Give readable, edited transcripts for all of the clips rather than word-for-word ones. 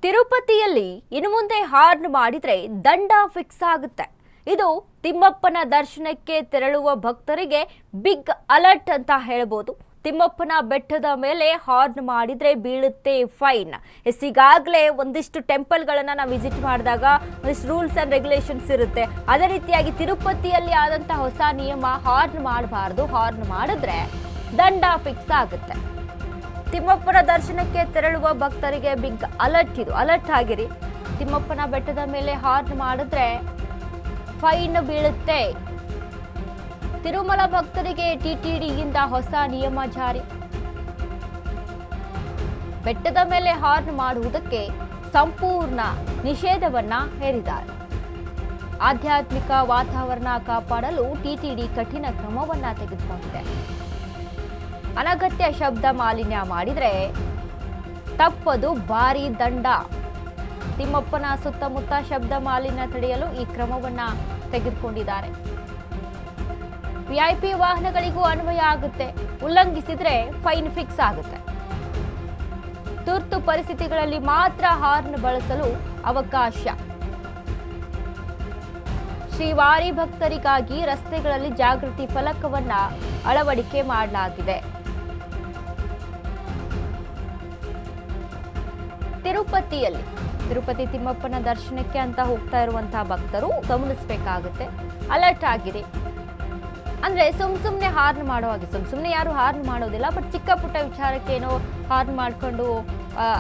ತಿರುಪತಿಯಲ್ಲಿ ಇನ್ನು ಮುಂದೆ ಹಾರ್ನ್ ಮಾಡಿದ್ರೆ ದಂಡ ಫಿಕ್ಸ್ ಆಗುತ್ತೆ. ಇದು ತಿಮ್ಮಪ್ಪನ ದರ್ಶನಕ್ಕೆ ತೆರಳುವ ಭಕ್ತರಿಗೆ ಬಿಗ್ ಅಲರ್ಟ್ ಅಂತ ಹೇಳಬಹುದು. ತಿಮ್ಮಪ್ಪನ ಬೆಟ್ಟದ ಮೇಲೆ ಹಾರ್ನ್ ಮಾಡಿದ್ರೆ ಬೀಳುತ್ತೆ ಫೈನ್. ಈಗಾಗಲೇ ಒಂದಿಷ್ಟು ಟೆಂಪಲ್ಗಳನ್ನು ನಾವು ವಿಸಿಟ್ ಮಾಡಿದಾಗ ಒಂದಿಷ್ಟು ರೂಲ್ಸ್ ಅಂಡ್ ರೆಗ್ಯುಲೇಷನ್ಸ್ ಇರುತ್ತೆ. ಅದೇ ರೀತಿಯಾಗಿ ತಿರುಪತಿಯಲ್ಲಿ ಆದಂತಹ ಹೊಸ ನಿಯಮ, ಹಾರ್ನ್ ಮಾಡಬಾರ್ದು, ಹಾರ್ನ್ ಮಾಡಿದ್ರೆ ದಂಡ ಫಿಕ್ಸ್ ಆಗುತ್ತೆ. ತಿಮ್ಮಪ್ಪನ ದರ್ಶನಕ್ಕೆ ತೆರಳುವ ಭಕ್ತರಿಗೆ ಬಿಗ್ ಅಲರ್ಟ್. ಇದು ಅಲರ್ಟ್ ಆಗಿರಿ. ತಿಮ್ಮಪ್ಪನ ಬೆಟ್ಟದ ಮೇಲೆ ಹಾರ್ನ್ ಮಾಡಿದ್ರೆ ಫೈನ್ ಬೀಳುತ್ತೆ. ತಿರುಮಲ ಭಕ್ತರಿಗೆ ಟಿಟಿಡಿಯಿಂದ ಹೊಸ ನಿಯಮ ಜಾರಿ. ಬೆಟ್ಟದ ಮೇಲೆ ಹಾರ್ನ್ ಮಾಡುವುದಕ್ಕೆ ಸಂಪೂರ್ಣ ನಿಷೇಧವನ್ನ ಹೇರಿದ್ದಾರೆ. ಆಧ್ಯಾತ್ಮಿಕ ವಾತಾವರಣ ಕಾಪಾಡಲು ಟಿಟಿಡಿ ಕಠಿಣ ಕ್ರಮವನ್ನ ತೆಗೆದುಕೊಂಡಿದೆ. ಅನಗತ್ಯ ಶಬ್ದ ಮಾಲಿನ್ಯ ಮಾಡಿದ್ರೆ ತಪ್ಪದು ಭಾರಿ ದಂಡ. ತಿಮ್ಮಪ್ಪನ ಸುತ್ತಮುತ್ತ ಶಬ್ದ ಮಾಲಿನ್ಯ ತಡೆಯಲು ಈ ಕ್ರಮವನ್ನ ತೆಗೆದುಕೊಂಡಿದ್ದಾರೆ. ವಿಐಪಿ ವಾಹನಗಳಿಗೂ ಅನ್ವಯ ಆಗುತ್ತೆ. ಉಲ್ಲಂಘಿಸಿದ್ರೆ ಫೈನ್ ಫಿಕ್ಸ್ ಆಗುತ್ತೆ. ತುರ್ತು ಪರಿಸ್ಥಿತಿಗಳಲ್ಲಿ ಮಾತ್ರ ಹಾರ್ನ್ ಬಳಸಲು ಅವಕಾಶ. ಶ್ರೀವಾರಿ ಭಕ್ತರಿಗಾಗಿ ರಸ್ತೆಗಳಲ್ಲಿ ಜಾಗೃತಿ ಫಲಕವನ್ನ ಅಳವಡಿಕೆ ಮಾಡಲಾಗಿದೆ. ತಿರುಪತಿ ತಿಮ್ಮಪ್ಪನ ದರ್ಶನಕ್ಕೆ ಅಂತ ಹೋಗ್ತಾ ಇರುವಂತಹ ಭಕ್ತರು ಗಮನಿಸಬೇಕಾಗುತ್ತೆ. ಅಲರ್ಟ್ ಆಗಿದೆ. ಅಂದ್ರೆ ಸುಮ್ನೆ ಹಾರ್ನ್ ಮಾಡುವಾಗ ಸುಮ್ನೆ ಯಾರು ಹಾರ್ನ್ ಮಾಡೋದಿಲ್ಲ. ಬಟ್ ಚಿಕ್ಕ ಪುಟ್ಟ ವಿಚಾರಕ್ಕೆ ಏನೋ ಹಾರ್ನ್ ಮಾಡ್ಕೊಂಡು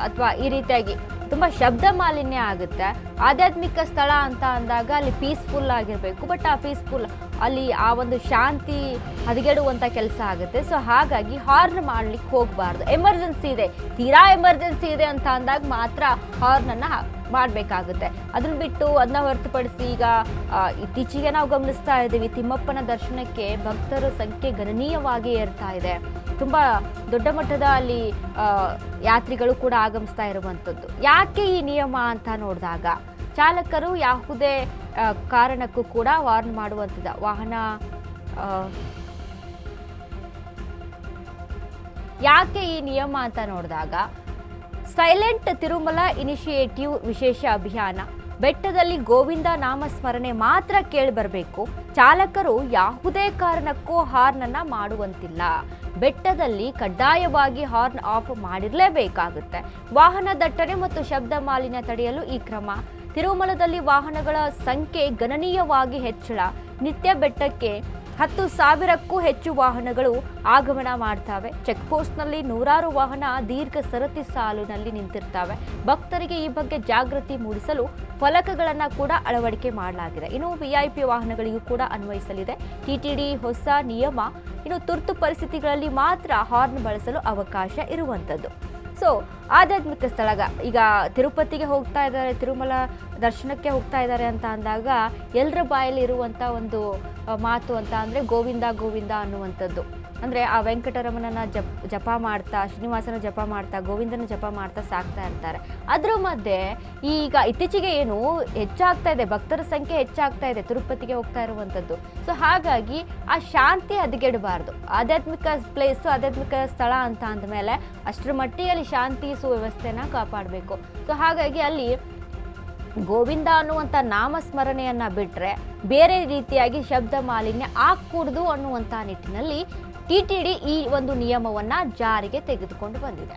ಅಥವಾ ಈ ರೀತಿಯಾಗಿ ತುಂಬಾ ಶಬ್ದ ಮಾಲಿನ್ಯ ಆಗುತ್ತೆ. ಆಧ್ಯಾತ್ಮಿಕ ಸ್ಥಳ ಅಂತ ಅಂದಾಗ ಅಲ್ಲಿ ಪೀಸ್ಫುಲ್ ಆಗಿರ್ಬೇಕು. ಬಟ್ ಆ ಪೀಸ್ಫುಲ್ ಅಲ್ಲಿ ಆ ಒಂದು ಶಾಂತಿ ಹದಗೆಡುವಂತ ಕೆಲಸ ಆಗುತ್ತೆ. ಸೊ ಹಾಗಾಗಿ ಹಾರ್ನ್ ಮಾಡ್ಲಿಕ್ಕೆ ಹೋಗಬಾರ್ದು. ಎಮರ್ಜೆನ್ಸಿ ಇದೆ, ತೀರಾ ಎಮರ್ಜೆನ್ಸಿ ಇದೆ ಅಂತ ಅಂದಾಗ ಮಾತ್ರ ಹಾರ್ನ್ ಅನ್ನ ಮಾಡಬೇಕಾಗುತ್ತೆ. ಅದನ್ನ ಬಿಟ್ಟು ಅದನ್ನ ಹೊರತುಪಡಿಸಿ ಈಗ ಇತ್ತೀಚೆಗೆ ನಾವು ಗಮನಿಸ್ತಾ ಇದ್ದೀವಿ, ತಿಮ್ಮಪ್ಪನ ದರ್ಶನಕ್ಕೆ ಭಕ್ತರ ಸಂಖ್ಯೆ ಗಣನೀಯವಾಗಿ ಏರ್ತಾ ಇದೆ. ತುಂಬಾ ದೊಡ್ಡ ಮಟ್ಟದ ಅಲ್ಲಿ ಯಾತ್ರಿಗಳು ಕೂಡ ಆಗಮಿಸ್ತಾ ಇರುವಂಥದ್ದು. ಯಾಕೆ ಈ ನಿಯಮ ಅಂತ ನೋಡಿದಾಗ ಚಾಲಕರು ಯಾವುದೇ ಕಾರಣಕ್ಕೂ ಕೂಡ ವಾರ್ನ್ ಮಾಡುವಂಥದ್ದು ವಾಹನ ಯಾಕೆ ಈ ನಿಯಮ ಅಂತ ನೋಡಿದಾಗ ಸೈಲೆಂಟ್ ತಿರುಮಲ ಇನಿಷಿಯೇಟಿವ್ ವಿಶೇಷ ಅಭಿಯಾನ. ಬೆಟ್ಟದಲ್ಲಿ ಗೋವಿಂದ ನಾಮಸ್ಮರಣೆ ಮಾತ್ರ ಕೇಳಿ ಬರಬೇಕು. ಚಾಲಕರು ಯಾವುದೇ ಕಾರಣಕ್ಕೂ ಹಾರ್ನ್ ಅನ್ನ ಮಾಡುವಂತಿಲ್ಲ. ಬೆಟ್ಟದಲ್ಲಿ ಕಡ್ಡಾಯವಾಗಿ ಹಾರ್ನ್ ಆಫ್ ಮಾಡಿರಲೇಬೇಕಾಗುತ್ತೆ. ವಾಹನ ದಟ್ಟಣೆ ಮತ್ತು ಶಬ್ದ ಮಾಲಿನ್ಯ ತಡೆಯಲು ಈ ಕ್ರಮ. ತಿರುಮಲದಲ್ಲಿ ವಾಹನಗಳ ಸಂಖ್ಯೆ ಗಣನೀಯವಾಗಿ ಹೆಚ್ಚಳ. ನಿತ್ಯ ಬೆಟ್ಟಕ್ಕೆ 10,000ಕ್ಕೂ ಹೆಚ್ಚು ವಾಹನಗಳು ಆಗಮನ ಮಾಡ್ತವೆ. ಚೆಕ್ ಪೋಸ್ಟ್ನಲ್ಲಿ ನೂರಾರು ವಾಹನ ದೀರ್ಘ ಸರತಿ ಸಾಲಿನಲ್ಲಿ ನಿಂತಿರ್ತವೆ. ಭಕ್ತರಿಗೆ ಈ ಬಗ್ಗೆ ಜಾಗೃತಿ ಮೂಡಿಸಲು ಫಲಕಗಳನ್ನು ಕೂಡ ಅಳವಡಿಕೆ ಮಾಡಲಾಗಿದೆ. ಇನ್ನು ವಿಐಪಿ ವಾಹನಗಳಿಗೂ ಕೂಡ ಅನ್ವಯಿಸಲಿದೆ ಟಿಟಿಡಿ ಹೊಸ ನಿಯಮ. ಇನ್ನು ತುರ್ತು ಪರಿಸ್ಥಿತಿಗಳಲ್ಲಿ ಮಾತ್ರ ಹಾರ್ನ್ ಬಳಸಲು ಅವಕಾಶ ಇರುವಂಥದ್ದು. ಸೊ ಆಧ್ಯಾತ್ಮಿಕ ಸ್ಥಳ ಈಗ ತಿರುಪತಿಗೆ ಹೋಗ್ತಾ ಇದ್ದಾರೆ, ತಿರುಮಲ ದರ್ಶನಕ್ಕೆ ಹೋಗ್ತಾ ಇದ್ದಾರೆ ಅಂತ ಅಂದಾಗ ಎಲ್ಲರ ಬಾಯಲ್ಲಿ ಇರುವಂಥ ಒಂದು ಮಾತು ಅಂತ ಅಂದರೆ ಗೋವಿಂದ ಗೋವಿಂದ ಅನ್ನುವಂಥದ್ದು. ಅಂದರೆ ಆ ವೆಂಕಟರಮಣನ ಜಪ ಮಾಡ್ತಾ, ಶ್ರೀನಿವಾಸನ ಜಪ ಮಾಡ್ತಾ, ಗೋವಿಂದನ ಜಪ ಮಾಡ್ತಾ ಸಾಕ್ತಾ ಇರ್ತಾರೆ. ಅದ್ರ ಮಧ್ಯೆ ಈಗ ಇತ್ತೀಚೆಗೆ ಏನು ಹೆಚ್ಚಾಗ್ತಾ ಇದೆ, ಭಕ್ತರ ಸಂಖ್ಯೆ ಹೆಚ್ಚಾಗ್ತಾ ಇದೆ ತಿರುಪತಿಗೆ ಹೋಗ್ತಾ ಇರುವಂಥದ್ದು. ಸೊ ಹಾಗಾಗಿ ಆ ಶಾಂತಿ ಹದಗೆಡಬಾರ್ದು. ಆಧ್ಯಾತ್ಮಿಕ ಪ್ಲೇಸು, ಆಧ್ಯಾತ್ಮಿಕ ಸ್ಥಳ ಅಂತ ಅಂದಮೇಲೆ ಅಷ್ಟರ ಮಟ್ಟಿಗೆ ಅಲ್ಲಿ ಶಾಂತಿ ಸುವ್ಯವಸ್ಥೆನ ಕಾಪಾಡಬೇಕು. ಸೊ ಹಾಗಾಗಿ ಅಲ್ಲಿ ಗೋವಿಂದ ಅನ್ನುವಂಥ ನಾಮಸ್ಮರಣೆಯನ್ನು ಬಿಟ್ಟರೆ ಬೇರೆ ರೀತಿಯಾಗಿ ಶಬ್ದ ಮಾಲಿನ್ಯ ಆಗಕೂಡದು ಅನ್ನುವಂಥ ನಿಟ್ಟಿನಲ್ಲಿ ಟಿಟಿಡಿ ಈ ಒಂದು ನಿಯಮವನ್ನು ಜಾರಿಗೆ ತೆಗೆದುಕೊಂಡು ಬಂದಿದೆ.